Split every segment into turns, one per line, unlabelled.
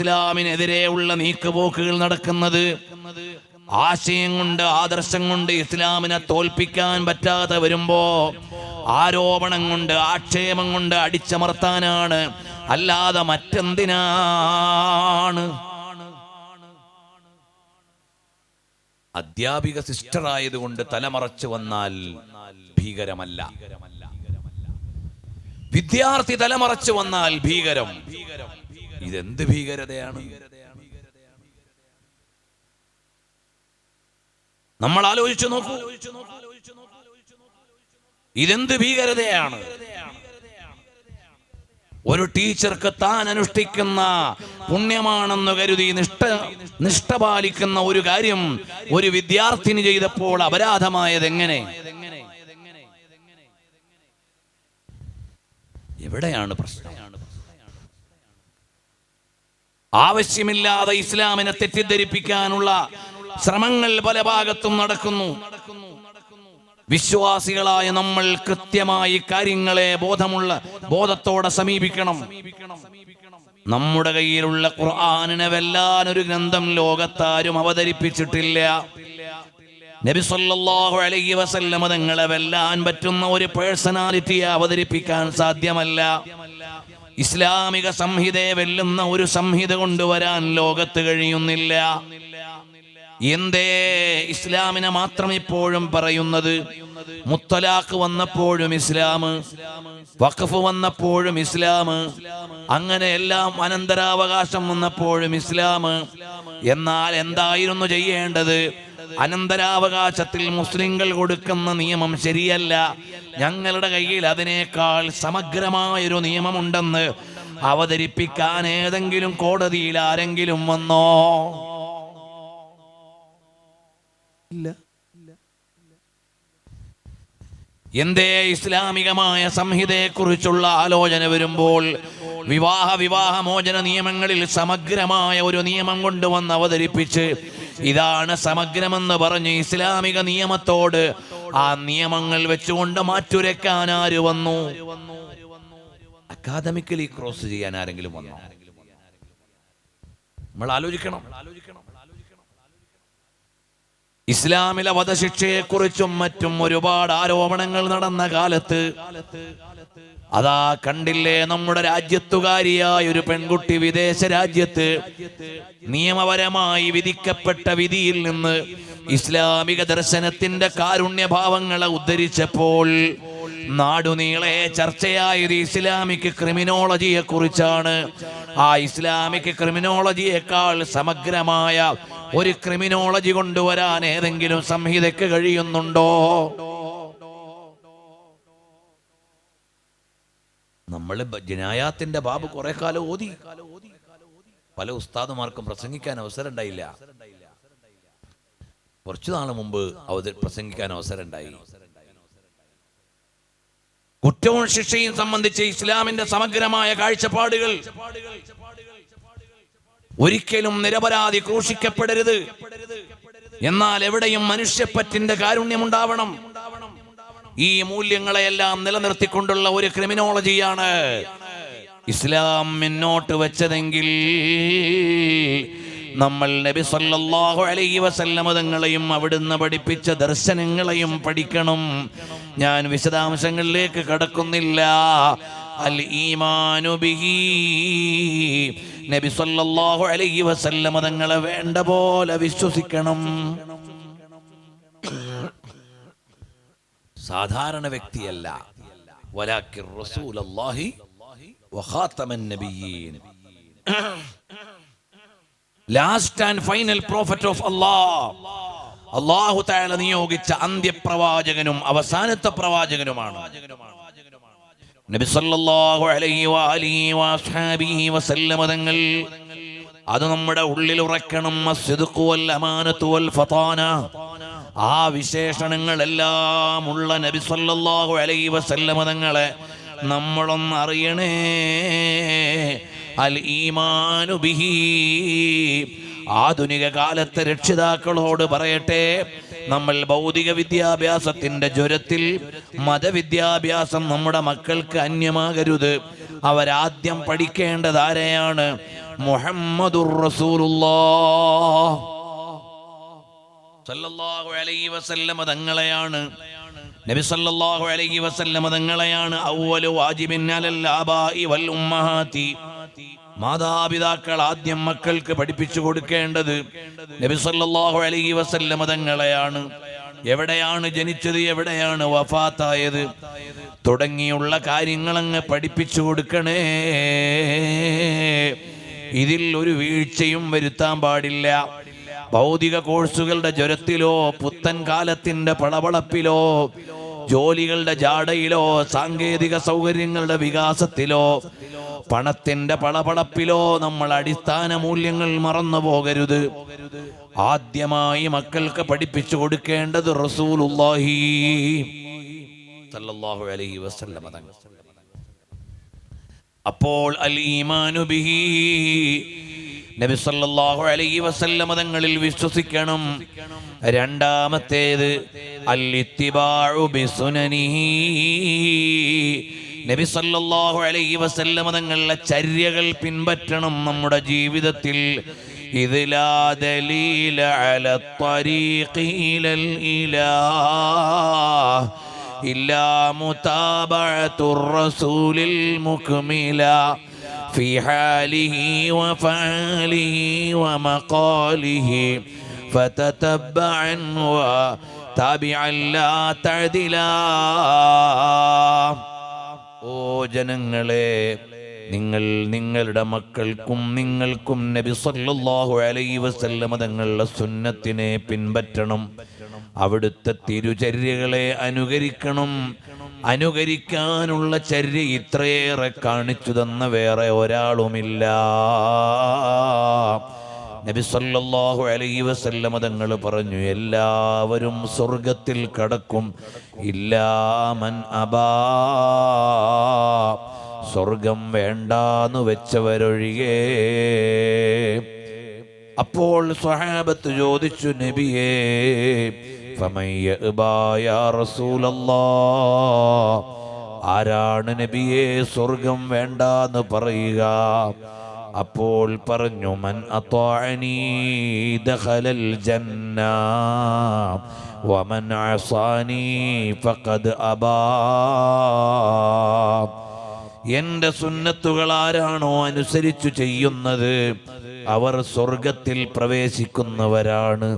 ഇസ്ലാമിനെതിരെയുള്ള നീക്കുപോക്കുകൾ നടക്കുന്നത്. ആശയം കൊണ്ട്, ആദർശം കൊണ്ട് ഇസ്ലാമിനെ തോൽപ്പിക്കാൻ പറ്റാതെ വരുമ്പോ ആരോപണം കൊണ്ട്, ആക്ഷേപം കൊണ്ട് അടിച്ചമർത്താനാണ്, അല്ലാതെ മറ്റെന്തിനാണ്? അധ്യാപിക സിസ്റ്റർ ആയതുകൊണ്ട് തലമറച്ചു വന്നാൽ ഭീകരമല്ല. വിദ്യാർത്ഥി തലമറച്ചു വന്നാൽ ഭീകരം. ഇതെന്ത് ഭീകരതയാണ്? നമ്മൾ ആലോചിച്ചു നോക്കൂ, ഇതെന്ത് ഭീകരതയാണ്? ഒരു ടീച്ചർക്ക് താൻ അനുഷ്ഠിക്കുന്ന പുണ്യമാണെന്ന് കരുതി നിഷ്ഠ പാലിക്കുന്ന ഒരു കാര്യം ഒരു വിദ്യാർത്ഥിനി ചെയ്തപ്പോൾ അപരാധമായത് എങ്ങനെ? എവിടെയാണ് പ്രശ്നം? ആവശ്യമില്ലാതെ ഇസ്ലാമിനെ തെറ്റിദ്ധരിപ്പിക്കാനുള്ള ശ്രമങ്ങൾ പല ഭാഗത്തും നടക്കുന്നു. വിശ്വാസികളായ നമ്മൾ കൃത്യമായി കാര്യങ്ങളെ ബോധത്തോടെ സമീപിക്കണം. നമ്മുടെ കയ്യിലുള്ള ഖുർആനിനെ വെല്ലാൻ ഒരു ഗ്രന്ഥം ലോകത്താരും അവതരിപ്പിച്ചിട്ടില്ല. നബി സല്ലല്ലാഹു അലൈഹി വസല്ലം തങ്ങളെ വെല്ലാൻ പറ്റുന്ന ഒരു പേഴ്സണാലിറ്റിയെ അവതരിപ്പിക്കാൻ സാധ്യമല്ല. ഇസ്ലാമിക സംഹിതയെ വെല്ലുന്ന ഒരു സംഹിത കൊണ്ടുവരാൻ ലോകത്ത് കഴിയുന്നില്ല. എന്തേ ഇസ്ലാമിനെ മാത്രം ഇപ്പോഴും പറയുന്നത്? മുത്തലാഖ് വന്നപ്പോഴും ഇസ്ലാം, വഖഫ് വന്നപ്പോഴും ഇസ്ലാം, അങ്ങനെ എല്ലാം അനന്തരാവകാശം വന്നപ്പോഴും ഇസ്ലാം. എന്നാൽ എന്തായിരുന്നു ചെയ്യേണ്ടത്? അനന്തരാവകാശത്തിൽ മുസ്ലിങ്ങൾ കൊടുക്കുന്ന നിയമം ശരിയല്ല, ഞങ്ങളുടെ കയ്യിൽ അതിനേക്കാൾ സമഗ്രമായൊരു നിയമമുണ്ടെന്ന് അവതരിപ്പിക്കാൻ ഏതെങ്കിലും കോടതിയിൽ ആരെങ്കിലും വന്നോ? ഇല്ല. എന്തേ ഇസ്ലാമികമായ സംഹിതയെക്കുറിച്ചുള്ള ആലോചന വരുമ്പോൾ വിവാഹമോചന നിയമങ്ങളിൽ സമഗ്രമായ ഒരു നിയമം കൊണ്ടുവന്ന് അവതരിപ്പിച്ച് ഇതാണ് സമഗ്രമെന്ന് പറഞ്ഞ് ഇസ്ലാമിക നിയമത്തോട് ആ നിയമങ്ങൾ വെച്ചുകൊണ്ട് മാറ്റുരയ്ക്കാൻ ആര് വന്നു? അക്കാദമിക്കലി ക്രോസ് ചെയ്യാൻ ആരെങ്കിലും വന്നോ? നമ്മൾ ആലോചിക്കണം. ഇസ്ലാമിലെ വധശിക്ഷയെക്കുറിച്ചും മറ്റും ഒരുപാട് ആരോപണങ്ങൾ നടന്ന കാലത്ത് അതാ കണ്ടില്ലേ, നമ്മുടെ രാജ്യത്തുകാരിയായ ഒരു പെൺകുട്ടി വിദേശ രാജ്യത്ത് നിയമപരമായി വിധിക്കപ്പെട്ട വിധിയിൽ നിന്ന് ഇസ്ലാമിക ദർശനത്തിന്റെ കാരുണ്യഭാവങ്ങളെ ഉദ്ധരിച്ചപ്പോൾ നാടുനീളെ ചർച്ചയായത് ഇസ്ലാമിക് ക്രിമിനോളജിയെ കുറിച്ചാണ്. ആ ഇസ്ലാമിക് ക്രിമിനോളജിയേക്കാൾ സമഗ്രമായ ഒരു ക്രിമിനോളജി കൊണ്ടുവരാൻ ഏതെങ്കിലും സംഹിതയ്ക്ക് കഴിയുന്നുണ്ടോ? നമ്മൾ ജനായാത്തിന്റെ ബാബ് കുറെ കാലം ഓതി. പല ഉസ്താദുമാർക്കും പ്രസംഗിക്കാൻ അവസരം ഉണ്ടായില്ല. കുറച്ചു നാൾ മുമ്പ് പ്രസംഗിക്കാൻ അവസരം ഉണ്ടായി. കുറ്റവും ശിക്ഷയും സംബന്ധിച്ച് ഇസ്ലാമിന്റെ സമഗ്രമായ കാഴ്ചപ്പാടുകൾ. ഒരിക്കലും നിരപരാധി ക്രൂശിക്കപ്പെടരുത്, എന്നാൽ എവിടെയും മനുഷ്യപ്പറ്റിന്റെ കാരുണ്യമുണ്ടാവണം. ഈ മൂല്യങ്ങളെയെല്ലാം നിലനിർത്തിക്കൊണ്ടുള്ള ഒരു ക്രിമിനോളജിയാണ് ഇസ്ലാം മുന്നോട്ട് വെച്ചതെങ്കിൽ നമ്മൾ നബി സല്ലല്ലാഹു അലൈഹി വസല്ലം തങ്ങളെയും അവിടുന്ന് പഠിപ്പിച്ച ദർശനങ്ങളെയും പഠിക്കണം. ഞാൻ വിശദാംശങ്ങളിലേക്ക് കടക്കുന്നില്ല. അൽ ഈമാനു ബിഹി, നബി സല്ലല്ലാഹു അലൈഹി വസല്ലം തങ്ങളെ വേണ്ട പോലെ വിശ്വസിക്കണം. സാധാരണ വ്യക്തിയല്ല, വലാകിർ റസൂലുള്ളാഹി വഖാതമൻ നബിയ്യീൻ, last and final prophet of Allah. അല്ലാഹു തആല നിയോഗിച്ച അന്ത്യപ്രവാചകനും അവസാനത്തെ പ്രവാചകനുമാണ് നബി സല്ലല്ലാഹു അലൈഹി വഅലിഹി വഅസ്ഹാബിഹി വസല്ലം തങ്ങൾ. അത് നമ്മുടെ ഉള്ളിൽ ഉറക്കണം. അസ്ദിഖു വൽ അമാനത്തു വൽ ഫതാന, ആ വിശേഷണങ്ങളെല്ലാം ഉള്ള നബി സല്ലല്ലാഹു അലൈഹി വസല്ലം തങ്ങളെ നമ്മളൊന്ന് അറിയണേ. അൽ ഈമാനു ബിഹി, ആധുനിക കാലത്തെ രക്ഷിതാക്കളോട് പറയട്ടെ, നമ്മൾ ഭൗതിക വിദ്യാഭ്യാസത്തിന്റെ ജ്വരത്തിൽ മതവിദ്യാഭ്യാസം നമ്മുടെ മക്കൾക്ക് അന്യമാകരുത്. അവരാദ്യം പഠിക്കേണ്ടത് ആരെയാണ്? മുഹമ്മദുർ റസൂലുള്ളാഹ് സല്ലല്ലാഹു അലൈഹി വസല്ലം തങ്ങളെയാണ്. നബി സല്ലല്ലാഹു അലൈഹി വസല്ലം തങ്ങളെയാണ് അവ്വലു വാജിബിൻ അലൽ ആബാഇ വൽ ഉമ്മഹാതി, മാതാപിതാക്കൾ ആദ്യം മക്കൾക്ക് പഠിപ്പിച്ചു കൊടുക്കേണ്ടത് നബി സല്ലല്ലാഹു അലൈഹി വസല്ലം തങ്ങളെയാണ്. എവിടെയാണ് ജനിച്ചത്, എവിടെയാണ് വഫാത്തായത് തുടങ്ങിയുള്ള കാര്യങ്ങൾ അങ്ങ് പഠിപ്പിച്ചു കൊടുക്കണേ. ഇതിൽ ഒരു വീഴ്ചയും വരുത്താൻ പാടില്ല. ഭൗതിക കോഴ്സുകളുടെ ജ്വരത്തിലോ പുത്തൻ കാലത്തിന്റെ പളപളപ്പിലോ ജോലികളുടെ ജാടയിലോ സാങ്കേതിക സൗകര്യങ്ങളുടെ വികാസത്തിലോ പണത്തിന്റെ പളപളപ്പിലോ നമ്മൾ അടിസ്ഥാന മൂല്യങ്ങൾ മറന്നു പോകരുത്. ആദ്യമായി മക്കൾക്ക് പഠിപ്പിച്ചു കൊടുക്കേണ്ടത് റസൂലുള്ളാഹി സല്ലല്ലാഹു അലൈഹി വസല്ലം തങ്ങൾ. അപ്പോൾ അൽ ഈമാനു ബിഹി, നബി സല്ലല്ലാഹു അലൈഹി വസല്ലം തങ്ങളിൽ വിശ്വസിക്കണം. രണ്ടാമത്തേത് അൽ ഇത്തിബാഉ ബിസുനനിഹി, നബി സല്ലല്ലാഹു അലൈഹി വസല്ലം തങ്ങളുടെ ചര്യകൾ പിൻപറ്റണം നമ്മുടെ ജീവിതത്തിൽ. ഇദ് ലാ ദലീല അലാ ത്വരീഖി ഇലൽ ഇലാഹ് ഇല്ലാ മുതാബഅത്തുർ റസൂലിൽ മുക്മില في حاله وفعاله ومقاله فتتبعا وتابعا لا تعدلا. ഓ ജനങ്ങളെ, നിങ്ങൾ നിങ്ങളുടെ നിങ്ങൾക്കും നബി സല്ലല്ലാഹു അലൈഹി വസല്ലം തങ്ങളുടെ സുന്നത്തിനെ പിൻപറ്റണം. അവിടുത്തെ തിരുചര്യകളെ അനുകരിക്കണം. അനുകരിക്കാനുള്ള ചര്യ ഇത്രയേറെ കാണിച്ചു തന്ന വേറെ ഒരാളുമില്ല. നബി സല്ലല്ലാഹു അലൈഹി വസല്ലം തങ്ങൾ പറഞ്ഞു, എല്ലാവരും സ്വർഗത്തിൽ കടക്കും, ഇല്ലാ മൻ അബാ, സ്വർഗം വേണ്ടാന്ന് വെച്ചവരൊഴികെ. അപ്പോൾ സ്വഹാബത്ത് ചോദിച്ചു, നബിയേ ഫമൻ യഅബാ യാ റസൂലല്ലാഹ്, ആരാണ് നബിയെ സ്വർഗം വേണ്ടാന്ന് പറയുക? അപ്പോൾ പറഞ്ഞു, മൻ അത്വഅനി ദഖലൽ ജന്ന വമൻ അസാനി ഫഖദ് അബാ. എന്റെ സുന്നത്തുകൾ ആരാണോ അനുസരിച്ചു ചെയ്യുന്നത് അവർ സ്വർഗത്തിൽ പ്രവേശിക്കുന്നവരാണ്.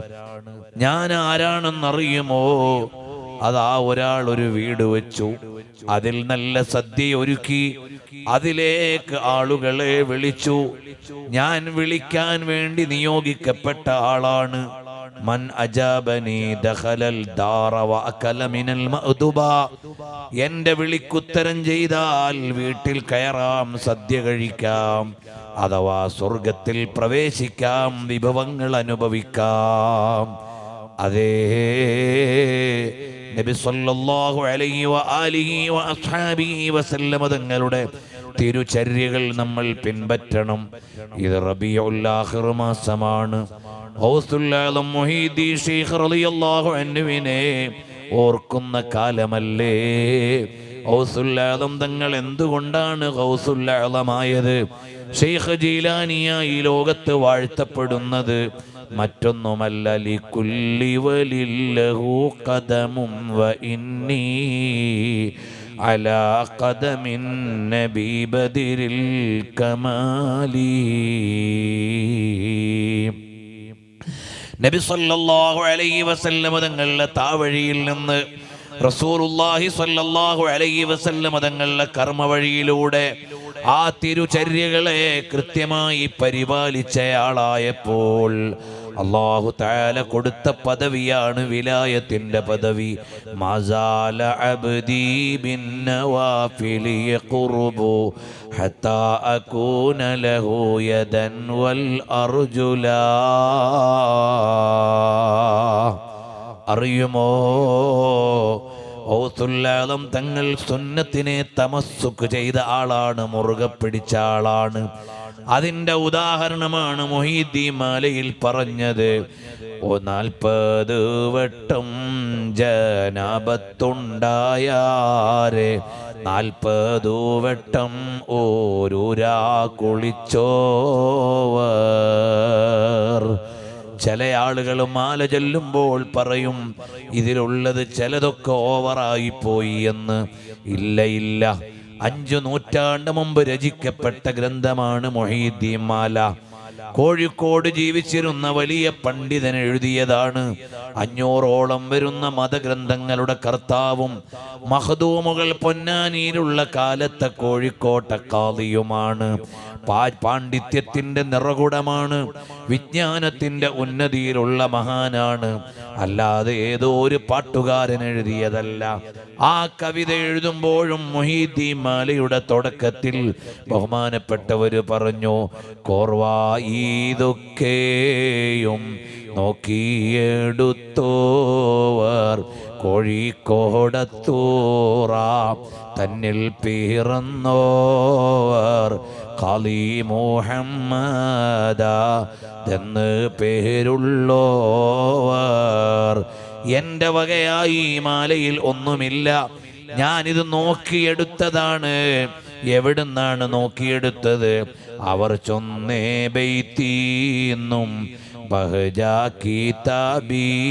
ഞാൻ ആരാണെന്നറിയുമോ? അതാ ഒരാൾ ഒരു വീട് വെച്ചു, അതിൽ നല്ല സദ്യ ഒരുക്കി, അതിലേക്ക് ആളുകളെ വിളിച്ചു. ഞാൻ വിളിക്കാൻ വേണ്ടി നിയോഗിക്കപ്പെട്ട ആളാണ്. മൻ അജാബനി ദഖലൽ ദാറ വഅകല മിനൽ മഅ്ദുബ, എന്റെ വിളിക്കുത്തരം ചെയ്താൽ വീട്ടിൽ കയറാം, സദ്യ കഴിക്കാം, അഥവാ സ്വർഗത്തിൽ പ്രവേശിക്കാം, വിഭവങ്ങൾ അനുഭവിക്കാം. അതേ നബി സല്ലല്ലാഹു അലൈഹി വആലിഹി വഅസ്ഹാബിഹി വസല്ലം തങ്ങളുടെ തിരുചര്യകൾ നമ്മൾ പിൻപറ്റണം. ഇത് റബീഉൽ ആഖിർ മാസമാണ്. ഗൗസുൽ ആലം മുഹീദ്ദീൻ ശൈഖ് റളിയല്ലാഹു അൻഹുവിനെ ഓർക്കുന്ന കാലമല്ലേ? ഗൗസുൽ ആലം തങ്ങൾ എന്തുകൊണ്ടാണ് ഗൗസുൽ ആലമായത്? ശൈഖ് ജീലാനിയായി ലോകത്ത് വാഴ്ത്തപ്പെടുന്നത് മറ്റൊന്നുമല്ല, ലികുല്ലി വലില്ലഹു ഖദമും വ ഇന്നി അലാ ഖദമിൻ നബി ബദിരിൽ കമാലി. നബി സല്ലല്ലാഹു അലൈഹി വസല്ലം തങ്ങളുടെ താവഴിയിൽ നിന്ന് റസൂലുള്ളാഹി സല്ലല്ലാഹു അലൈഹി വസല്ലം തങ്ങളുടെ കർമ്മവഴിയിലൂടെ ആ തിരുചര്യകളെ കൃത്യമായി പരിപാലിച്ചയാളായപ്പോൾ അല്ലാഹു തആല കൊടുത്ത പദവിയാണ് വിലായത്തിന്റെ പദവി. മസാല അബ്ദി ബിൻ നവാഫിലി യഖ്റുബു ഹത്താ അകൂന ലഹു യദൻ വൽ അർജുലാ. അറിയുമോ, ഗൗസുൽ ആലം തങ്ങൾ സുന്നത്തിനെ തമസ്സുക്ക് ചെയ്ത ആളാണ്, മുറുകെ പിടിച്ച ആളാണ്. അതിൻ്റെ ഉദാഹരണമാണ് മുഹീദ്ദീൻ മാലയിൽ പറഞ്ഞത്. 40 വട്ടം ജനാബത്തുണ്ടായാരെ 40 വട്ടം ഓരൂരാ കുളിച്ചോവർ. ചില ആളുകൾ മാല ചൊല്ലുമ്പോൾ പറയും ഇതിലുള്ളത് ചിലതൊക്കെ ഓവറായിപ്പോയി എന്ന്. ഇല്ല, 5 നൂറ്റാണ്ട് മുമ്പ് രചിക്കപ്പെട്ട ഗ്രന്ഥമാണ് മുഹീദ്ദീൻ മാല. കോഴിക്കോട് ജീവിച്ചിരുന്ന വലിയ പണ്ഡിതൻ എഴുതിയതാണ്. 500ഓളം വരുന്ന മതഗ്രന്ഥങ്ങളുടെ കർത്താവും മഖ്ദൂമുകൾ പൊന്നാനിയിലുള്ള കാലത്തെ കോഴിക്കോട്ടെ ഖാദിയുമാണ്. പാണ്ഡിത്യത്തിന്റെ നിറകുടമാണ്, വിജ്ഞാനത്തിന്റെ ഉന്നതിയിലുള്ള മഹാനാണ്. അല്ലാതെ ഏതോ ഒരു പാട്ടുകാരൻ എഴുതിയതല്ല. ആ കവിത എഴുതുമ്പോഴും മുഹീദ്ദീൻ മാലയുടെ തുടക്കത്തിൽ ബഹുമാനപ്പെട്ടവര് പറഞ്ഞു, കോർവായിതൊക്കെയും നോക്കിയെടുത്തോവർ കോഴിക്കോടത്തൂറ തന്നിൽ പിറന്നോവർ ഖാലി മുഹമ്മദ എന്ന് പേരുള്ളോവർ. എൻ്റെ വകയായി ഈ മാലയിൽ ഒന്നുമില്ല, ഞാനിത് നോക്കിയെടുത്തതാണ്. എവിടുന്നാണ് നോക്കിയെടുത്തത്? അവർ ചൊന്നേ ബൈത്തീന്നും ബഹജ കിതാബീന്നും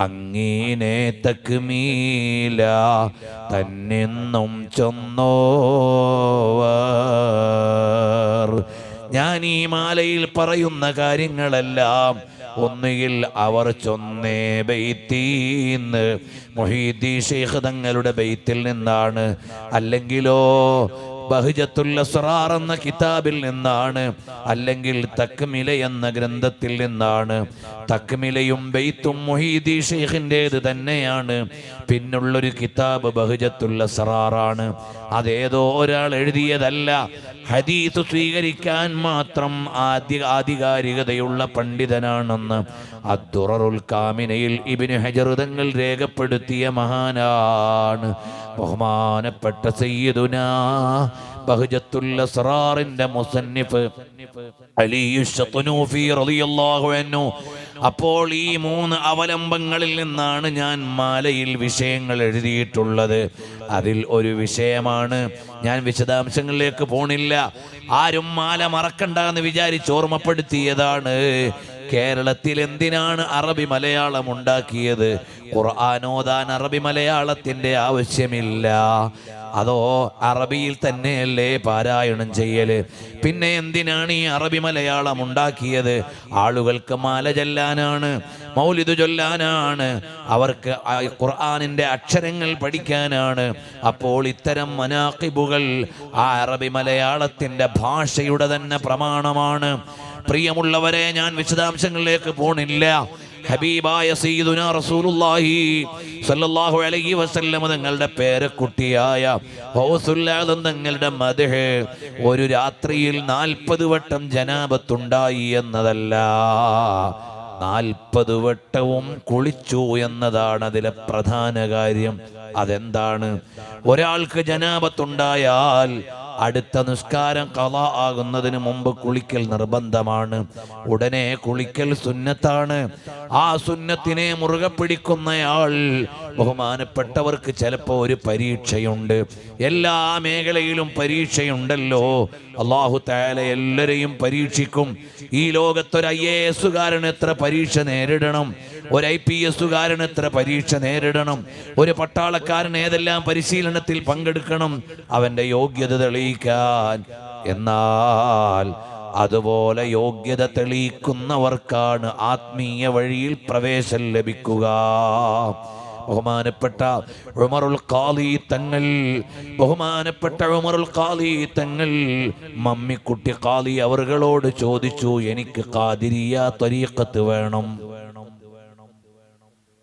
അങ്ങനെ തക്മീല തന്നെന്നും ചൊന്നോവർ. ഞാൻ ഈ മാലയിൽ പറയുന്ന കാര്യങ്ങളെല്ലാം ഒന്നുകിൽ അവർ ചൊന്നേ ബൈത്തീന്ന് മുഹീദ്ദീൻ ശൈഖ് തങ്ങളുടെ ബൈത്തിൽ നിന്നാണ്, അല്ലെങ്കിലോ ബഹ്ജത്തുൽ അസ്റാർ എന്ന കിതാബിൽ നിന്നാണ്, അല്ലെങ്കിൽ തക്മില എന്ന ഗ്രന്ഥത്തിൽ നിന്നാണ്. തക്മിലയും ബൈത്തും മുഹീദ്ദീൻ ശൈഖിൻ്റേത് തന്നെയാണ്. പിന്നുള്ളൊരു കിതാബ് ബഹ്ജത്തുൽ അസ്റാറാണ്. അതേതോ ഒരാൾ എഴുതിയതല്ല. ഹദീസ് സ്വീകരിക്കാൻ മാത്രം ആധികാരികതയുള്ള പണ്ഡിതനാണെന്ന് അദ്ദുററുൽ കാമിനയിൽ ഇബ്നു ഹജർ തങ്ങൾ രേഖപ്പെടുത്തിയ മഹാനാണ് ബഹുമാനപ്പെട്ട സയ്യിദുനാ ബഹ്ജത്തുൽ അസ്റാറിന്റെ മുസന്നിഫ് അലി അശ്ശത്നൂഫി റളിയല്ലാഹു അൻഹു. അപ്പോൾ ഈ 3 അവലംബങ്ങളിൽ നിന്നാണ് ഞാൻ മാലയിൽ വിഷയങ്ങൾ എഴുതിയിട്ടുള്ളത്. അതിൽ ഒരു വിഷയമാണ്, ഞാൻ വിശദാംശങ്ങളിലേക്ക് പോണില്ല, ആരും മാല മറക്കണ്ടെന്ന് വിചാരിച്ച് ഓർമ്മപ്പെടുത്തിയതാണ്. കേരളത്തിൽ എന്തിനാണ് അറബി മലയാളം ഉണ്ടാക്കിയത്? ഖുർആൻ ഓതാൻ അറബി മലയാളത്തിൻ്റെ ആവശ്യമില്ല. അതോ അറബിയിൽ തന്നെയല്ലേ പാരായണം ചെയ്യല്? പിന്നെ എന്തിനാണ് ഈ അറബി മലയാളം ഉണ്ടാക്കിയത്? ആളുകൾക്ക് മാല ചൊല്ലാനാണ്, മൗലിദ് ചൊല്ലാനാണ്, അവർക്ക് ഖുർആനിൻ്റെ അക്ഷരങ്ങൾ പഠിക്കാനാണ്. അപ്പോൾ ഇത്തരം മനാഖിബുകൾ ആ അറബി മലയാളത്തിൻ്റെ ഭാഷയുടെ തന്നെ പ്രമാണമാണ്. പ്രിയമുള്ളവരെ, ഞാൻ വിശദാംശങ്ങളിലേക്ക് പോണില്ല. ഹബീബായ സയ്യിദുനാ റസൂലുള്ളാഹി സ്വല്ലല്ലാഹു അലൈഹി വസല്ലം തങ്ങളുടെ പേരക്കുട്ടിയായ ഗൗസുൽ ആദം തങ്ങളുടെ മദ്ഹ് ഒരു രാത്രിയിൽ 40 വട്ടം ജനാബത്തുണ്ടായി എന്നതല്ല, 40 വട്ടവും കുളിച്ചു എന്നതാണ് അതിലെ പ്രധാന കാര്യം. അതെന്താണ്? ഒരാൾക്ക് ജനാബത്തുണ്ടായാൽ അടുത്ത നിസ്കാരം ഖളാ ആകുന്നതിന് മുമ്പ് കുളിക്കൽ നിർബന്ധമാണ്. ഉടനെ കുളിക്കൽ സുന്നത്താണ്. ആ സുന്നത്തിനെ മുറുകെ പിടിക്കുന്നയാൾ, ബഹുമാനപ്പെട്ടവർക്ക് ചിലപ്പോൾ ഒരു പരീക്ഷയുണ്ട്. എല്ലാ മേഖലയിലും പരീക്ഷയുണ്ടല്ലോ. അല്ലാഹു തആല എല്ലാവരെയും പരീക്ഷിക്കും. ഈ ലോകത്തൊരു IAS എത്ര പരീക്ഷ നേരിടണം, ഒരു IPS എത്ര പരീക്ഷ നേരിടണം, ഒരു പട്ടാളക്കാരൻ ഏതെല്ലാം പരിശീലനത്തിൽ പങ്കെടുക്കണം അവൻ്റെ യോഗ്യത തെളിയിക്കാൻ. എന്നാൽ അതുപോലെ യോഗ്യത തെളിയിക്കുന്നവർക്കാണ് ആത്മീയ വഴിയിൽ പ്രവേശനം ലഭിക്കുക. ബഹുമാനപ്പെട്ട ഉമറുൽ ഖാദി തങ്ങൾ മമ്മിക്കുട്ടി ഖാദി അവറുകളോട് ചോദിച്ചു, എനിക്ക് ഖാദിരിയ ത്വരീഖത്ത് വേണം.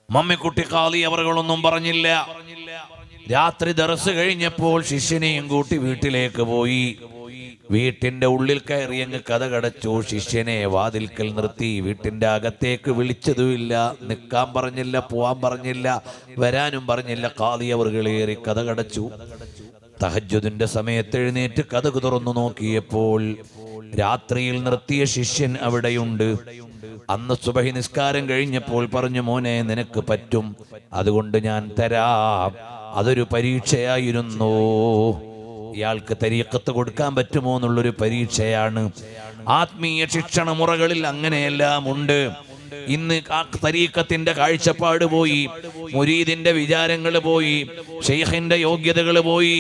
മമ്മിക്കുട്ടി ഖാദി അവറുകളൊന്നും പറഞ്ഞില്ല. രാത്രി ദർസ് കഴിഞ്ഞപ്പോൾ ശിഷ്യനെയും കൂട്ടി വീട്ടിലേക്ക് പോയി. വീട്ടിന്റെ ഉള്ളിൽ കയറി അങ്ങ് കതകടച്ചു. ശിഷ്യനെ വാതിൽക്കൽ നിർത്തി. വീട്ടിന്റെ അകത്തേക്ക് വിളിച്ചതുമില്ല, നിൽക്കാൻ പറഞ്ഞില്ല, പോവാൻ പറഞ്ഞില്ല, വരാനും പറഞ്ഞില്ല. ഖാദി അവറുകളേറി കതകടച്ചു. തഹജ്ജുദിന്റെ സമയത്ത് എഴുന്നേറ്റ് കതക് തുറന്നു നോക്കിയപ്പോൾ രാത്രിയിൽ നിർത്തിയ ശിഷ്യൻ അവിടെയുണ്ട്. അന്ന് സുബഹി നിസ്കാരം കഴിഞ്ഞപ്പോൾ പറഞ്ഞു, മോനെ നിനക്ക് പറ്റും, അതുകൊണ്ട് ഞാൻ തരാം. അതൊരു പരീക്ഷയായിരുന്നു. ഇയാൾക്ക് തരീഖത്ത് കൊടുക്കാൻ പറ്റുമോ എന്നുള്ളൊരു പരീക്ഷയാണ്. ആത്മീയ ശിക്ഷണ മുറകളിൽ അങ്ങനെയെല്ലാം ഉണ്ട്. ഇന്ന് തരീഖത്തിന്റെ കാഴ്ചപ്പാട് പോയി, മുരീദിന്റെ വിചാരങ്ങൾ പോയി, ഷെയ്ഖിന്റെ യോഗ്യതകൾ പോയി,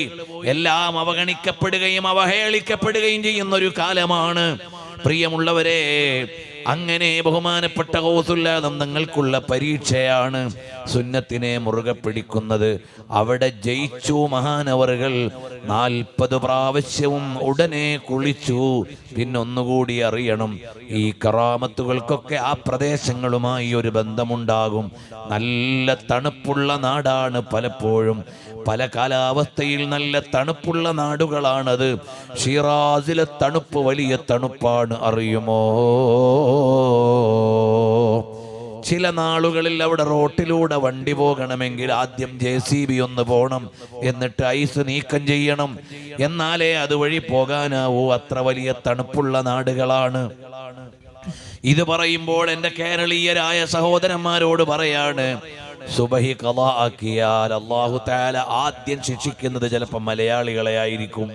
എല്ലാം അവഗണിക്കപ്പെടുകയും അവഹേളിക്കപ്പെടുകയും ചെയ്യുന്ന ഒരു കാലമാണ്. പ്രിയമുള്ളവരെ, അങ്ങനെ ബഹുമാനപ്പെട്ട ഗൗസുല്ലാദം തങ്ങൾക്കുള്ള പരീക്ഷയാണ് സുന്നത്തിനെ മുറുകെ പിടിക്കുന്നത്. അവിടെ ജയിച്ചു മഹാനവറുകൾ. 40 പ്രാവശ്യവും ഉടനെ കുളിച്ചു. പിന്നൊന്നുകൂടി അറിയണം, ഈ കറാമത്തുകൾക്കൊക്കെ ആ പ്രദേശങ്ങളുമായി ഒരു ബന്ധമുണ്ടാകും. നല്ല തണുപ്പുള്ള നാടാണ് പലപ്പോഴും, പല കാലാവസ്ഥയിൽ നല്ല തണുപ്പുള്ള നാടുകളാണത്. ഷിറാസിലെ തണുപ്പ് വലിയ തണുപ്പാണ്, അറിയുമോ? ചില നാളുകളിൽ അവിടെ റോട്ടിലൂടെ വണ്ടി പോകണമെങ്കിൽ ആദ്യം JCB ഒന്ന് പോകണം, എന്നിട്ട് ഐസ് നീക്കം ചെയ്യണം, എന്നാലേ അതുവഴി പോകാനാവൂ. അത്ര വലിയ തണുപ്പുള്ള നാടുകളാണ്. ഇത് പറയുമ്പോൾ എൻ്റെ കേരളീയരായ സഹോദരന്മാരോട് പറയാണ്, സുബഹി ഖളാ ആക്കിയാൽ അല്ലാഹു തആല ആദ്യം ശിക്ഷിക്കുന്നത് ചിലപ്പോൾ മലയാളികളെ ആയിരിക്കും.